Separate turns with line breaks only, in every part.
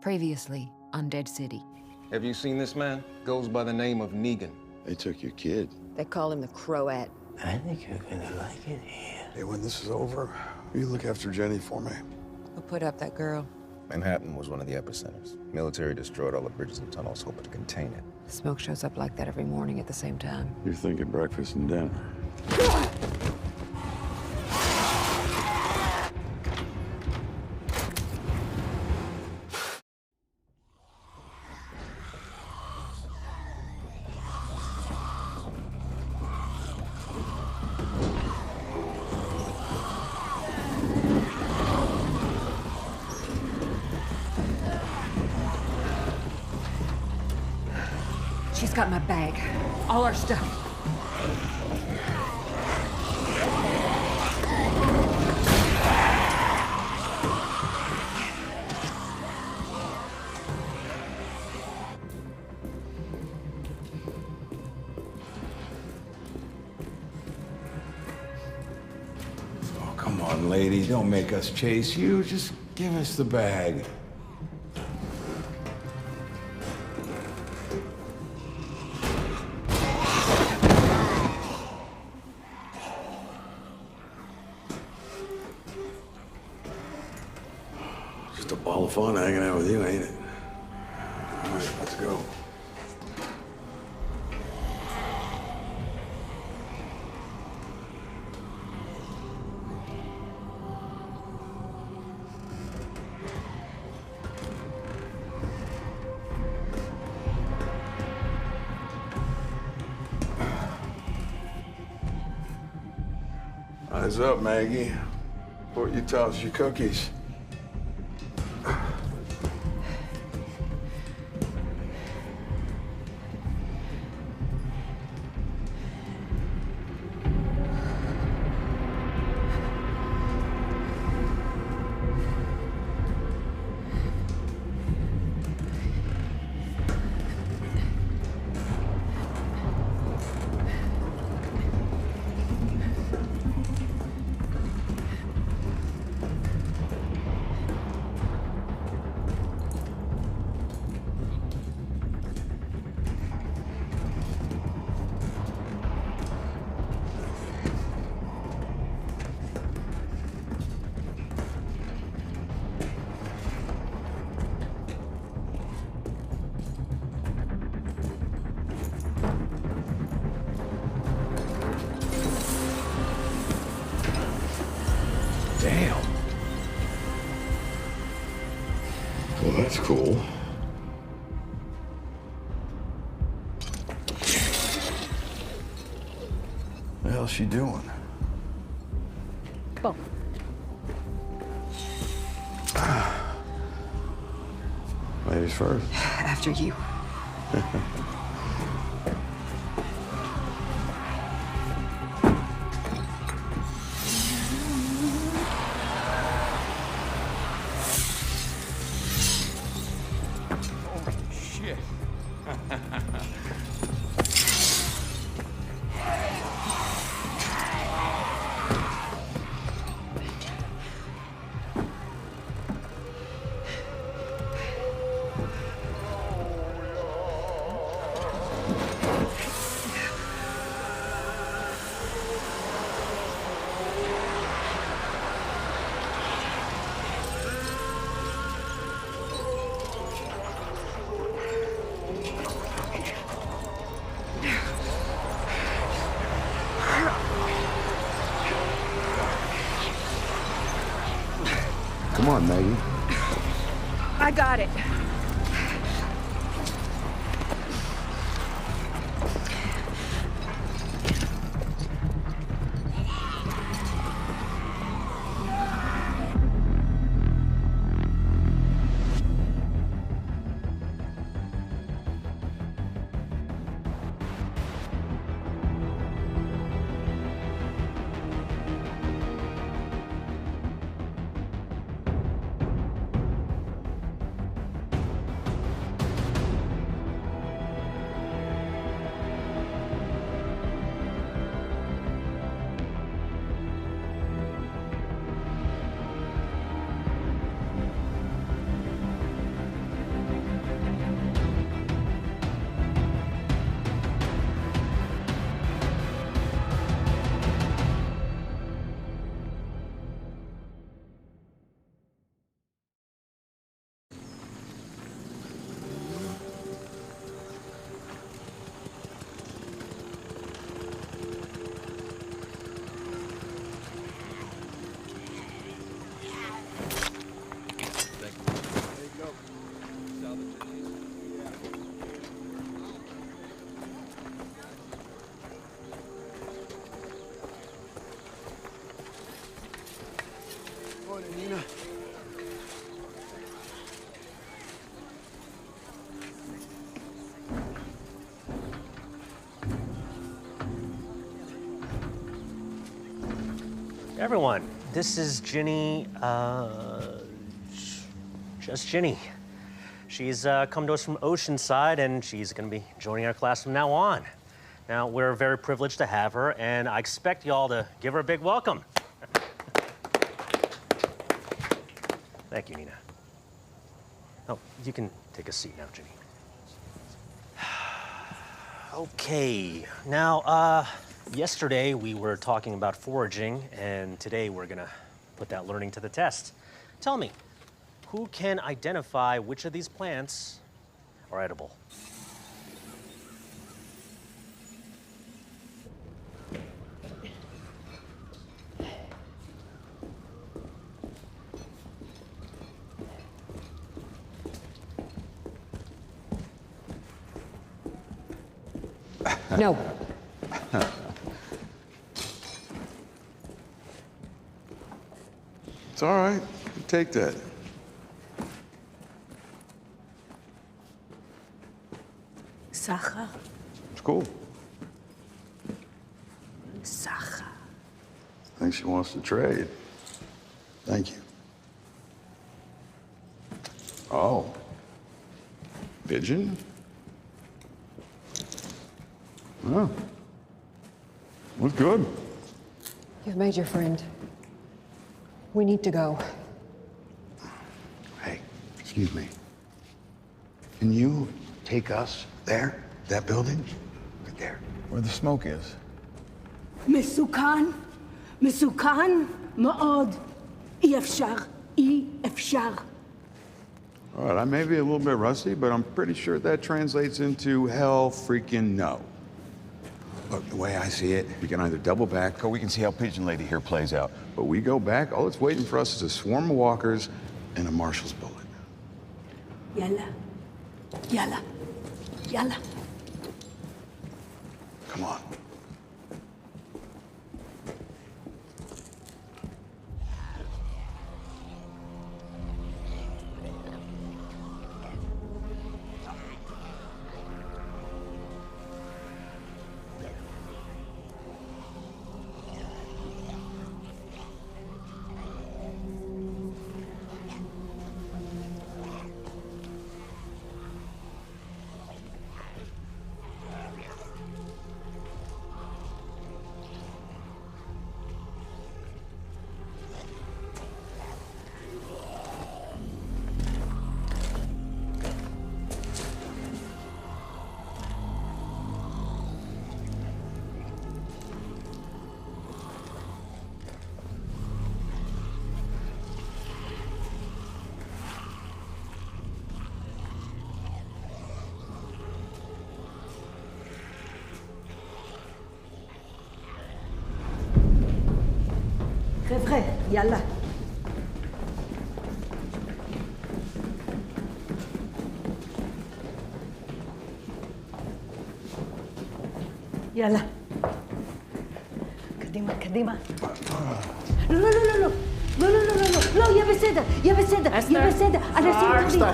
Previously on Dead City.
Have you seen this man? Goes by the name of Negan.
They took your kid.
They call him the Croat.
I think you're gonna like it here.
Hey, when this is over, will you look after Jenny for me?
Who put up that girl?
Manhattan was one of the epicenters. Military destroyed all the bridges and tunnels, hoping to contain it.
Smoke shows up like that every morning at the same time.
You're thinking breakfast and dinner.
She's got my bag. All our stuff.
Oh, come on, lady. Don't make us chase you. Just give us the bag.
Just a ball of fun hanging out with you, ain't it? All right, let's go. Eyes up, Maggie. Before you toss your cookies.
Damn.
Well, that's cool. What the hell's she doing?
Boom.
Ladies first.
After you.
Shit.
Come on, Maggie.
I got it.
Everyone, this is Ginny, just Ginny. She's come to us from Oceanside, and she's gonna be joining our class from now on. Now, we're very privileged to have her, and I expect y'all to give her a big welcome. Thank you, Nina. Oh, you can take a seat now, Ginny. Okay, now, yesterday we were talking about foraging, and today we're gonna put that learning to the test. Tell me, who can identify which of these plants are edible?
No.
It's all right. Take that.
Sacha.
It's cool.
Sacha.
I think she wants to trade. Thank you. Oh. Pigeon? Oh. Looks good.
You've made your friend. We need to go.
Hey, excuse me. Can you take us there? That building? Right there.
Where the smoke is.
מסוכן, מסוכן מאוד. אי אפשר, אי אפשר.
All right, I may be a little bit rusty, but I'm pretty sure that translates into hell freaking no.
Look, the way I see it, we can either double back or we can see how Pigeon Lady here plays out.
But we go back, all that's waiting for us is a swarm of walkers and a marshal's bullet.
יאללה, יאללה, יאללה.
Come on.
חבר'ה, יאללה. יאללה. קדימה, קדימה. לא, לא, לא, לא, לא. לא, לא, לא, לא, לא. לא, יהיה בסדר, יהיה בסדר, יהיה בסדר. אנשים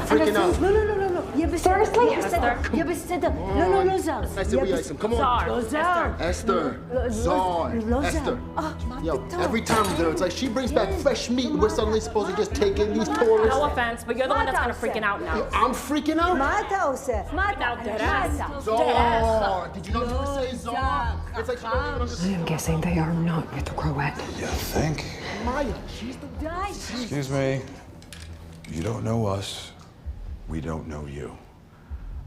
טובים, אנשים... לא, לא, לא, לא, לא. יהיה בסדר, יהיה בסדר, יהיה בסדר. לא, לא, לא זר.
Nice to meet you. Come on.
לא זר.
Esther. Zon.
לא זר.
Esther. Yo, every time though, it's like she brings back fresh meat and we're suddenly supposed to just take in these tourists.
No offense, but you're the one that's kind of freaking out now.
I'm freaking out?
מה אתה עושה? מה אתה?
Zon. Did you not just say Zon? It's like she doesn't even understand.
I am guessing they are not with the Croat.
You think?
Maya, she's the...
Excuse me. You don't know us. We don't know you.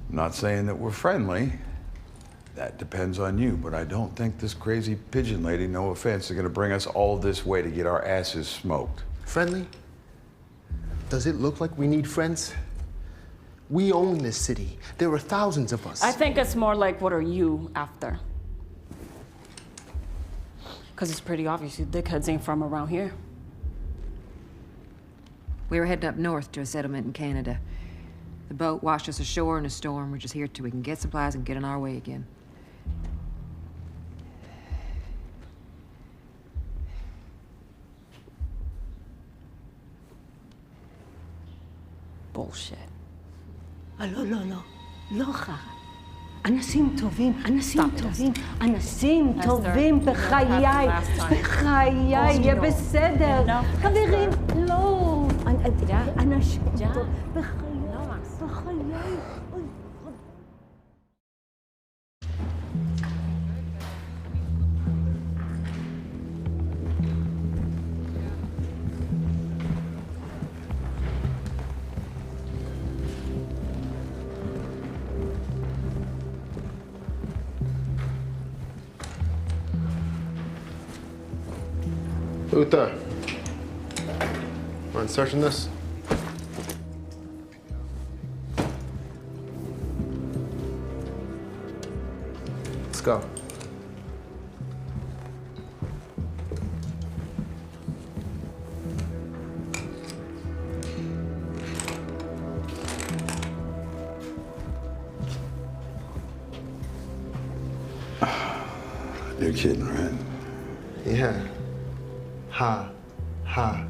I'm not saying that we're friendly. That depends on you, but I don't think this crazy pigeon lady, no offense, is gonna bring us all this way to get our asses smoked.
Friendly? Does it look like we need friends? We own this city. There are thousands of us.
I think it's more like, what are you after? Because it's pretty obvious you dickheads ain't from around here.
We were heading up north to a settlement in Canada. The boat washed us ashore in a storm. We're just here till we can get supplies and get on our way again.
Bullshit.
לא, לא, לא. לא חרא. אנשים טובים, אנשים טובים, אנשים טובים בחיי, בחיי, יהיה בסדר. חברים, לא. אנשים טובים, בחיי, בחיי.
Uta, mind searching this? Let's go.
You're kidding, right?
Yeah. Ha. Ha.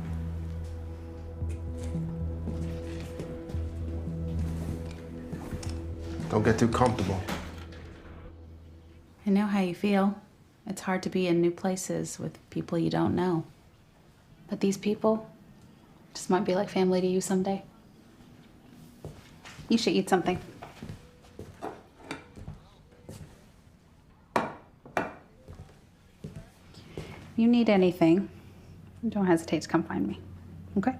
Don't get too comfortable.
I know how you feel. It's hard to be in new places with people you don't know. But these people just might be like family to you someday. You should eat something. If you need anything, don't hesitate to come find me, okay?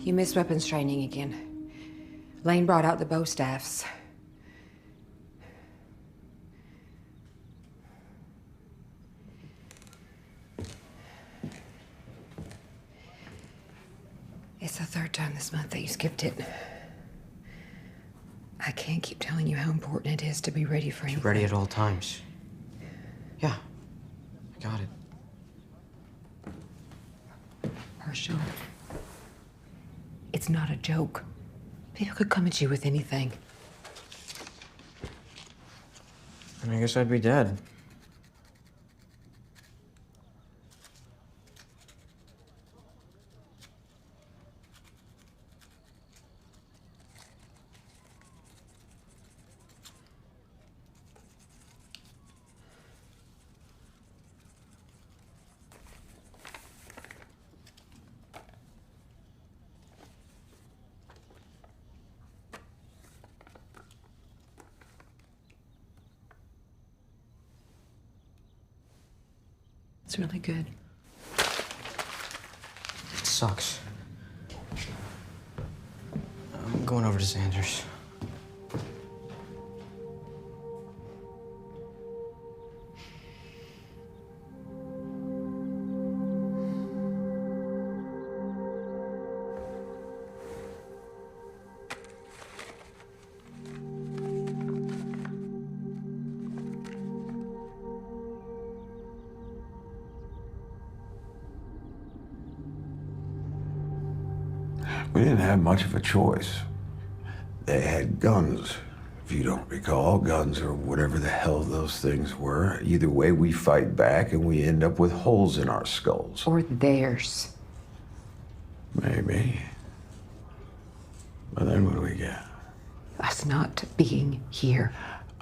You missed weapons training again. Lane brought out the bow staffs. It's the third time this month that you skipped it. I can't keep telling you how important it is to be ready for anything.
Ready at all times. Yeah, I got it.
Herschel, it's not a joke. People could come at you with anything.
And I guess I'd be dead.
It's really good.
It sucks. I'm going over to Sanders.
We didn't have much of a choice. They had guns, if you don't recall, guns or whatever the hell those things were. Either way, we fight back and we end up with holes in our skulls.
Or theirs.
Maybe. But then what do we get?
Us not being here.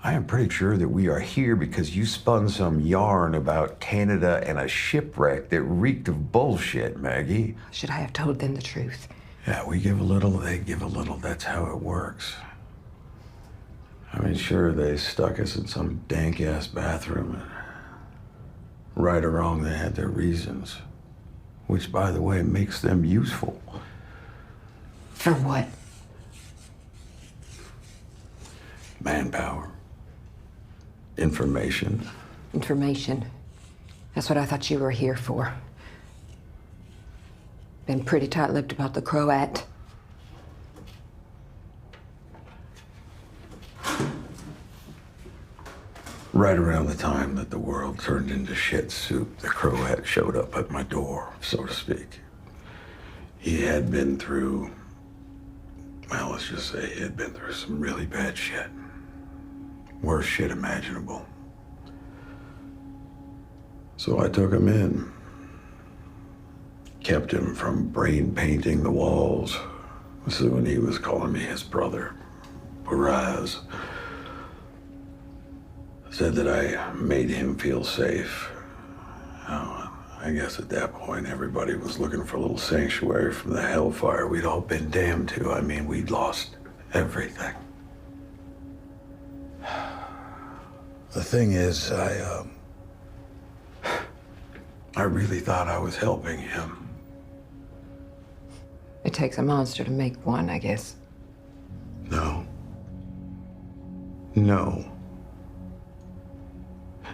I am pretty sure that we are here because you spun some yarn about Canada and a shipwreck that reeked of bullshit, Maggie.
Should I have told them the truth?
Yeah, we give a little, they give a little. That's how it works. I mean, sure, they stuck us in some dank-ass bathroom. And right or wrong, they had their reasons. Which, by the way, makes them useful.
For what?
Manpower. Information.
Information. That's what I thought you were here for. Been pretty tight-lipped about the Croat.
Right around the time that the world turned into shit soup, the Croat showed up at my door, so to speak. He had been through, well, let's just say he had been through some really bad shit. Worst shit imaginable. So I took him in. Kept him from brain painting the walls. Soon he was calling me his brother, Baraz. Said that I made him feel safe. Oh, I guess at that point everybody was looking for a little sanctuary from the hellfire we'd all been damned to. I mean, we'd lost everything. The thing is, I really thought I was helping him.
It takes a monster to make one, I guess.
No. No.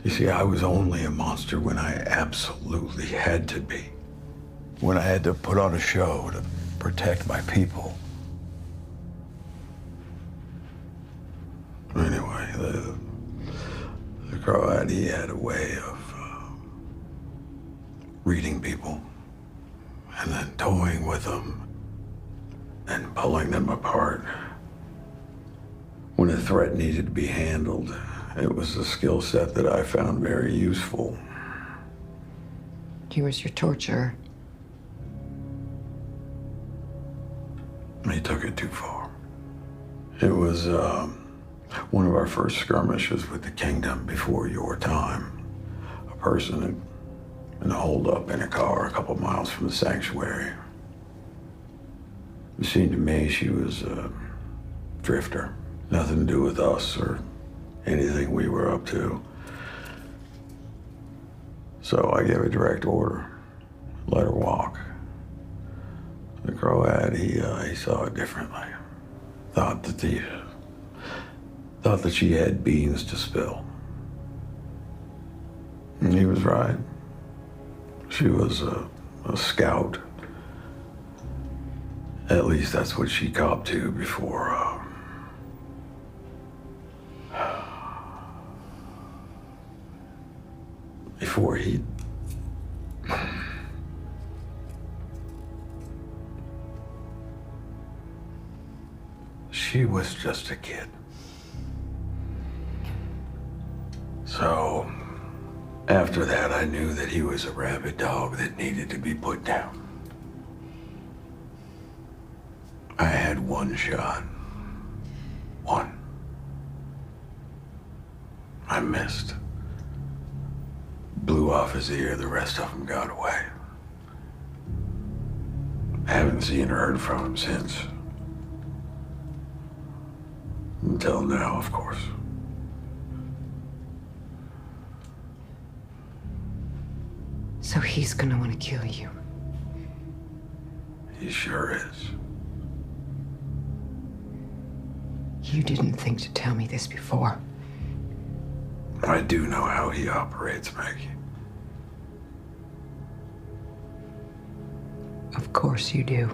You see, I was only a monster when I absolutely had to be. When I had to put on a show to protect my people. Anyway, the Croat, he had a way of reading people and then toying with them and pulling them apart. When a threat needed to be handled, it was a skill set that I found very useful.
He was your torturer.
He took it too far. It was one of our first skirmishes with the kingdom before your time. A person had been holed up in a car a couple miles from the sanctuary. It seemed to me she was a drifter. Nothing to do with us or anything we were up to. So I gave a direct order. Let her walk. The Croat, he saw it differently. Thought that she had beans to spill. And he was right. She was a scout. At least that's what she copped to before he... She was just a kid. So, after that, I knew that he was a rabid dog that needed to be put down. I had one shot. One. I missed. Blew off his ear, the rest of them got away. I haven't seen or heard from him since. Until now, of course.
So he's gonna want to kill you.
He sure is.
You didn't think to tell me this before.
I do know how he operates, Maggie.
Of course you do.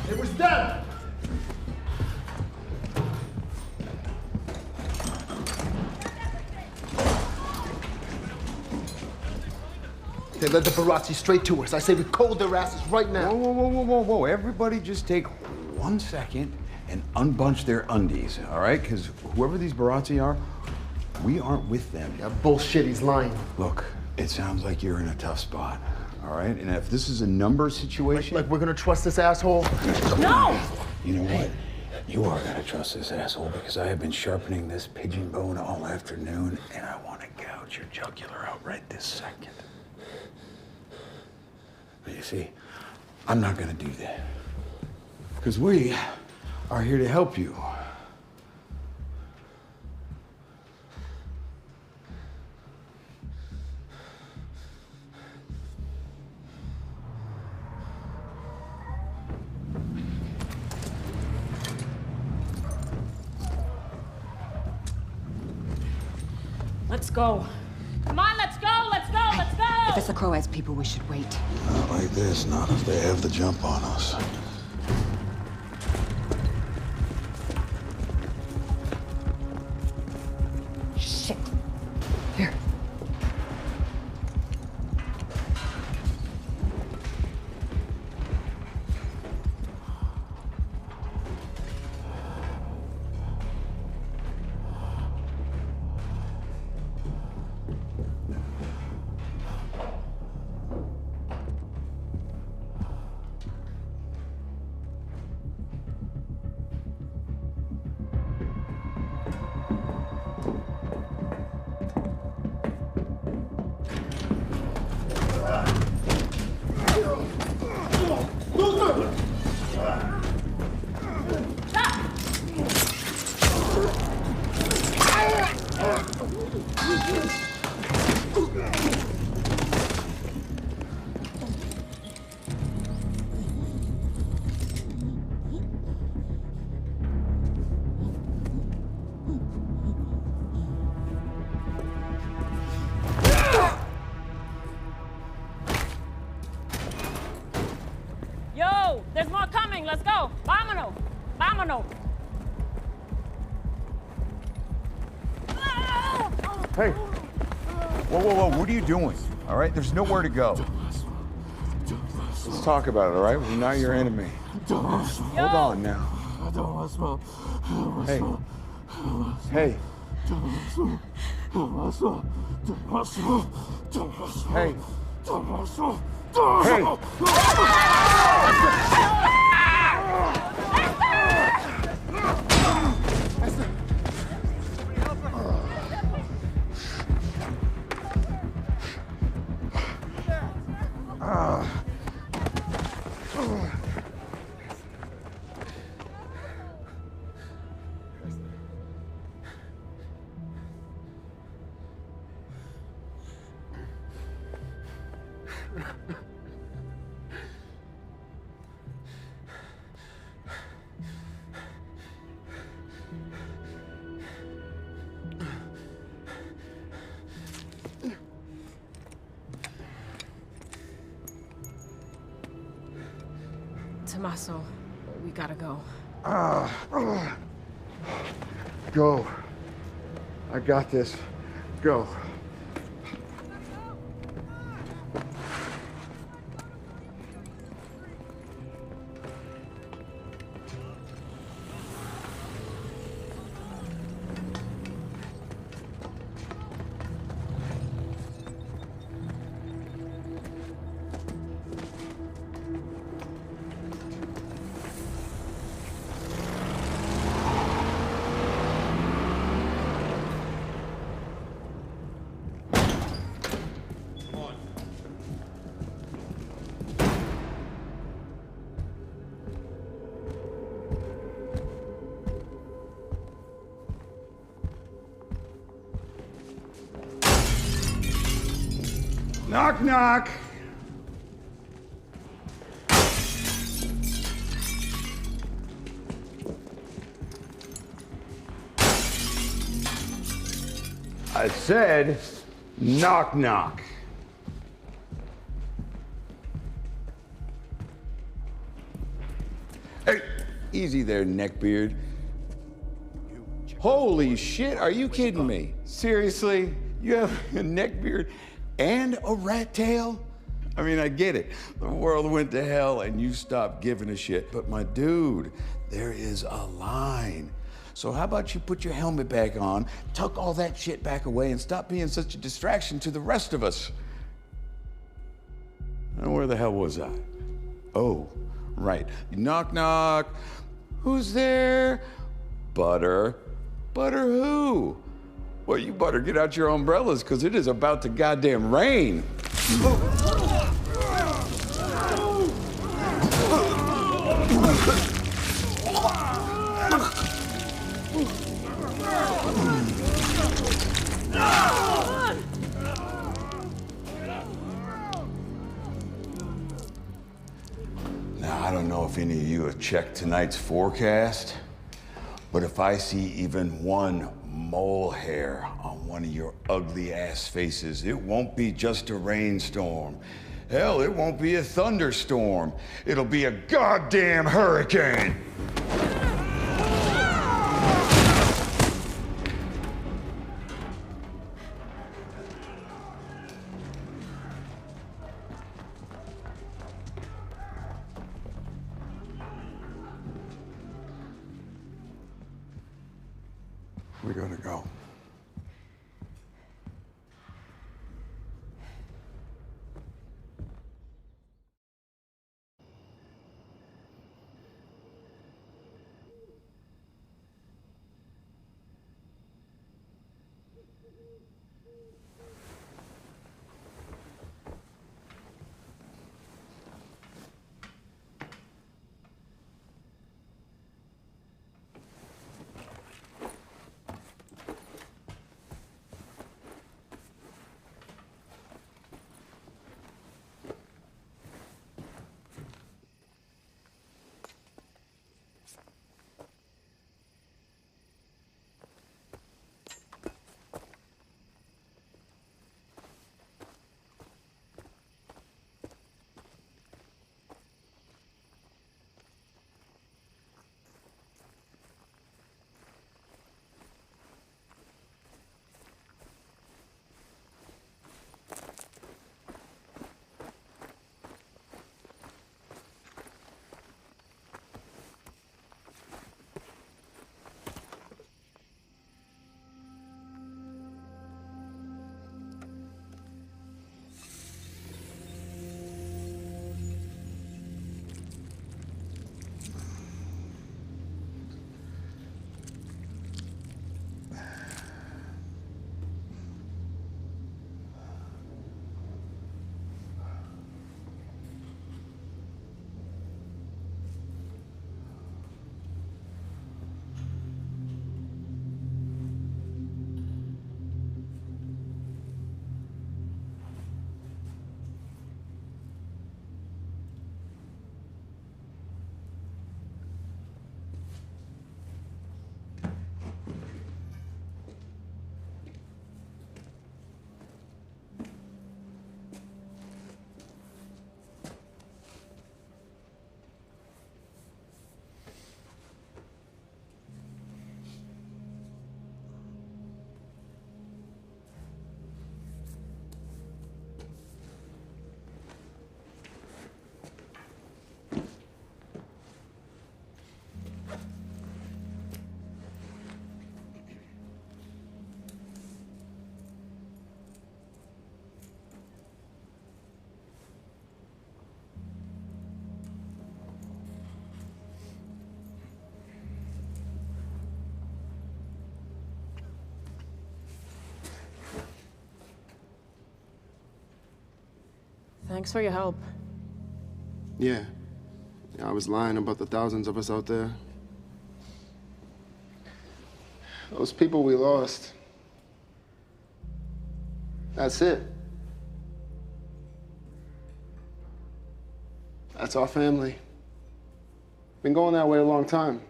It was them! They led the Barazzi straight to us. I say we cold their asses right now.
Whoa. Everybody just take 1 second and unbunch their undies, all right? Because whoever these Barazzi are, we aren't with them.
Yeah, bullshit, he's lying.
Look, it sounds like you're in a tough spot, all right? And if this is a number situation...
Like we're gonna trust this asshole?
No!
You know what? You are gonna trust this asshole because I have been sharpening this pigeon bone all afternoon and I want to gouge your jugular out right this second. But you see, I'm not gonna do that. Because we are here to help you.
Let's go. Come on, let's go, let's go, let's go!
If it's the Croats people, we should wait.
Not like this, not if they have the jump on us.
Shit. Here.
Yo, there's more coming. Let's go. Vámonos. Vámonos.
Hey! Whoa, whoa, whoa, what are you doing? All right, there's nowhere to go.
Let's talk about it, all right? We're not your enemy. Hold on now. Hey. Hey. Hey. Hey.
Tommaso, we gotta go.
Go. I got this. Go. Knock, knock. I said, knock, knock. Hey, easy there, neckbeard. Holy shit, are you kidding me? Seriously? You have a neckbeard and a rat tail? I mean, I get it. The world went to hell and you stopped giving a shit. But my dude, there is a line. So how about you put your helmet back on, tuck all that shit back away, and stop being such a distraction to the rest of us? Now, where the hell was I? Oh, right. Knock, knock. Who's there? Butter. Butter who? Well, you better get out your umbrellas, because it is about to goddamn rain. Now, I don't know if any of you have checked tonight's forecast, but if I see even one mole hair on one of your ugly ass faces, it won't be just a rainstorm. Hell, it won't be a thunderstorm. It'll be a goddamn hurricane. We gotta go.
Thanks for your help.
Yeah. I was lying about the thousands of us out there. Those people we lost. That's it. That's our family. Been going that way a long time.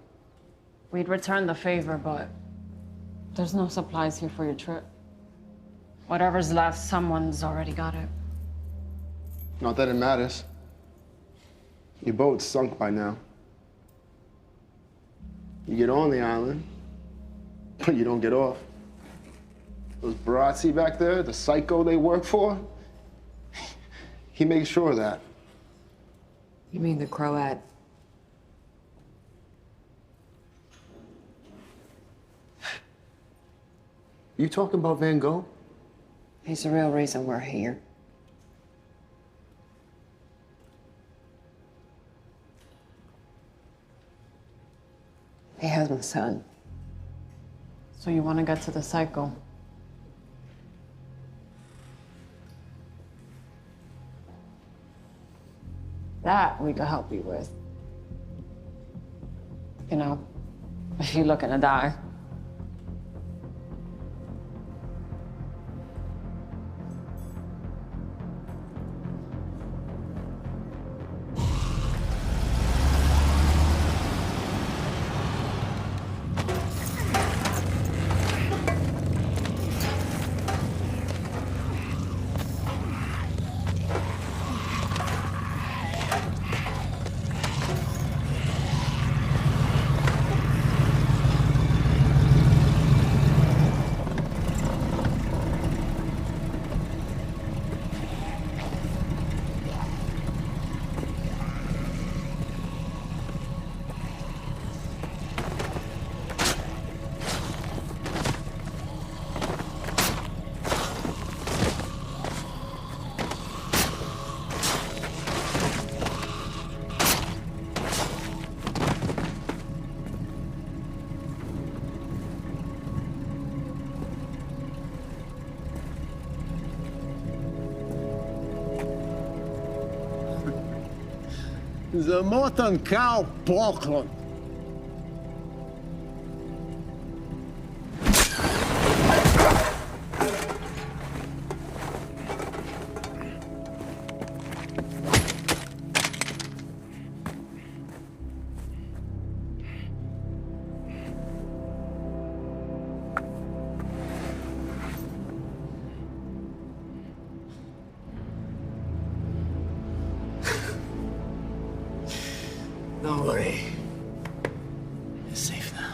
We'd return the favor, but there's no supplies here for your trip. Whatever's left, someone's already got it.
Not that it matters. Your boat's sunk by now. You get on the island, but you don't get off. Those Barazzi back there, the psycho they work for, he makes sure of that.
You mean the Croat?
You talking about Van Gogh?
He's the real reason we're here. He has my son.
So you want to get to the cycle? That we could help you with. You know, if you're looking to die.
The mountain cow poklon.
Don't worry. You're safe now.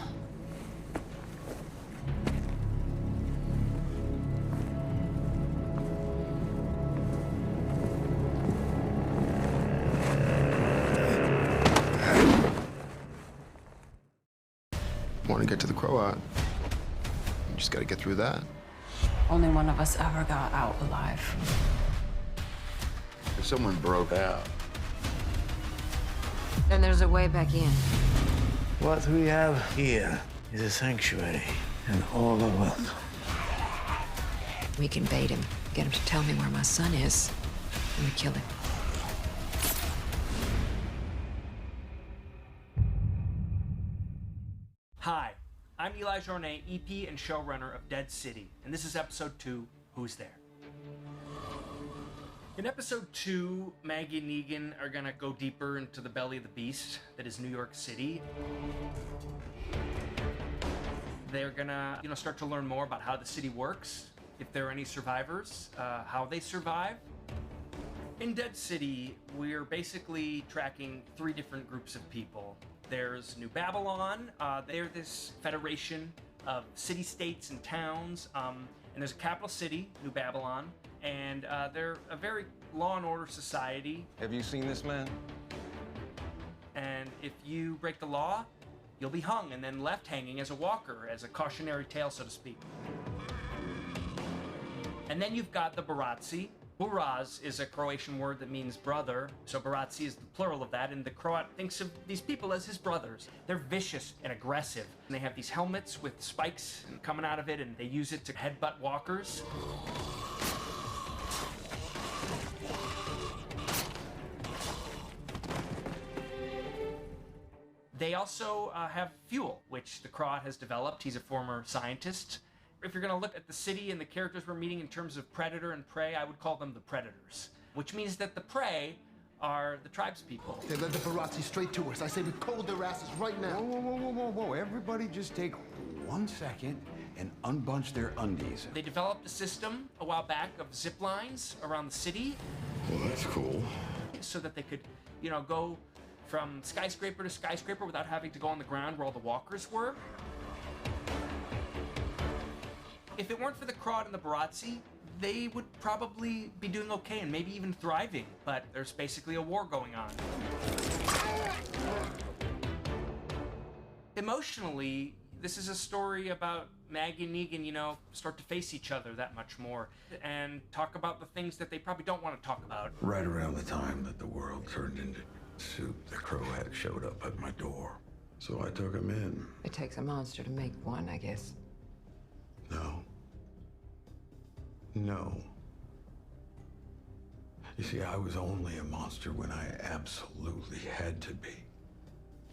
Want to get to the Croat. You just got to get through that.
Only one of us ever got out alive.
If someone broke out,
Then there's a way back in.
What we have here is a sanctuary, and all are welcome.
We can bait him, get him to tell me where my son is, and we kill him.
Hi, I'm Eli Journet, EP and showrunner of Dead City, and this is episode 2, Who's There? In episode 2, Maggie and Negan are gonna go deeper into the belly of the beast that is New York City. They're gonna, start to learn more about how the city works, if there are any survivors, how they survive. In Dead City, we're basically tracking 3 different groups of people. There's New Babylon, they're this federation of city-states and towns, and there's a capital city, New Babylon, and they're a very law and order society.
Have you seen this man?
And if you break the law, you'll be hung and then left hanging as a walker, as a cautionary tale, so to speak. And then you've got the Barazzi. Buraz is a Croatian word that means brother, so Barazzi is the plural of that, and the Croat thinks of these people as his brothers. They're vicious and aggressive, and they have these helmets with spikes coming out of it, and they use it to headbutt walkers. They also have fuel, which the Crawd has developed. He's a former scientist. If you're going to look at the city and the characters we're meeting in terms of predator and prey, I would call them the predators, which means that the prey are the tribespeople.
They led the Barazzi straight to us. I say we cold their asses right now.
Whoa, whoa, whoa, whoa, whoa. Everybody just take 1 second and unbunch their undies.
They developed a system a while back of zip lines around the city.
Well, that's cool.
So that they could, you know, go from skyscraper to skyscraper without having to go on the ground where all the walkers were. If it weren't for the Crawd and the Barazzi, they would probably be doing okay and maybe even thriving, but there's basically a war going on. Emotionally, this is a story about Maggie and Negan, you know, start to face each other that much more and talk about the things that they probably don't want to talk about.
Right around the time that the world turned into soup, the Croat showed up at my door. So I took him in.
It takes a monster to make one, I guess.
No. No. You see, I was only a monster when I absolutely had to be.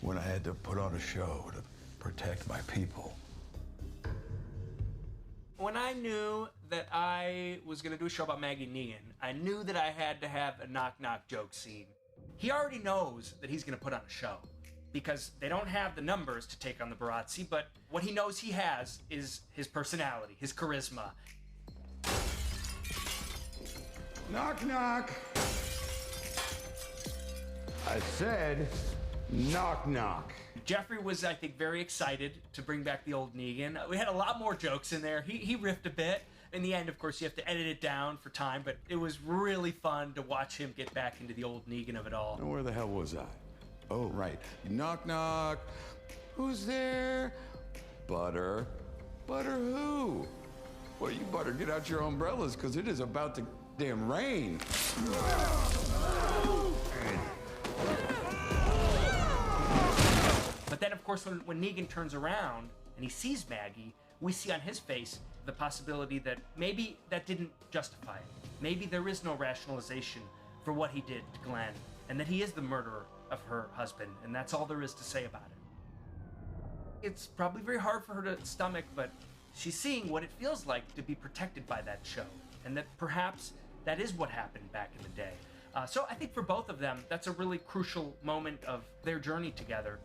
When I had to put on a show to protect my people.
When I knew that I was going to do a show about Maggie and Negan, I knew that I had to have a knock-knock joke scene. He already knows that he's going to put on a show because they don't have the numbers to take on the Barazzi, but what he knows he has is his personality, his charisma.
Knock, knock. I said, knock, knock.
Jeffrey was, I think, very excited to bring back the old Negan. We had a lot more jokes in there. He riffed a bit. In the end, of course, you have to edit it down for time, but it was really fun to watch him get back into the old Negan of it all.
Now, where the hell was I? Oh, right. Knock, knock. Who's there? Butter. Butter who? Well, you better get out your umbrellas, because it is about to damn rain.
But then, of course, when Negan turns around and he sees Maggie, we see on his face the possibility that maybe that didn't justify it. Maybe there is no rationalization for what he did to Glenn, and that he is the murderer of her husband, and that's all there is to say about it. It's probably very hard for her to stomach, but she's seeing what it feels like to be protected by that show, and that perhaps that is what happened back in the day. So I think for both of them, that's a really crucial moment of their journey together.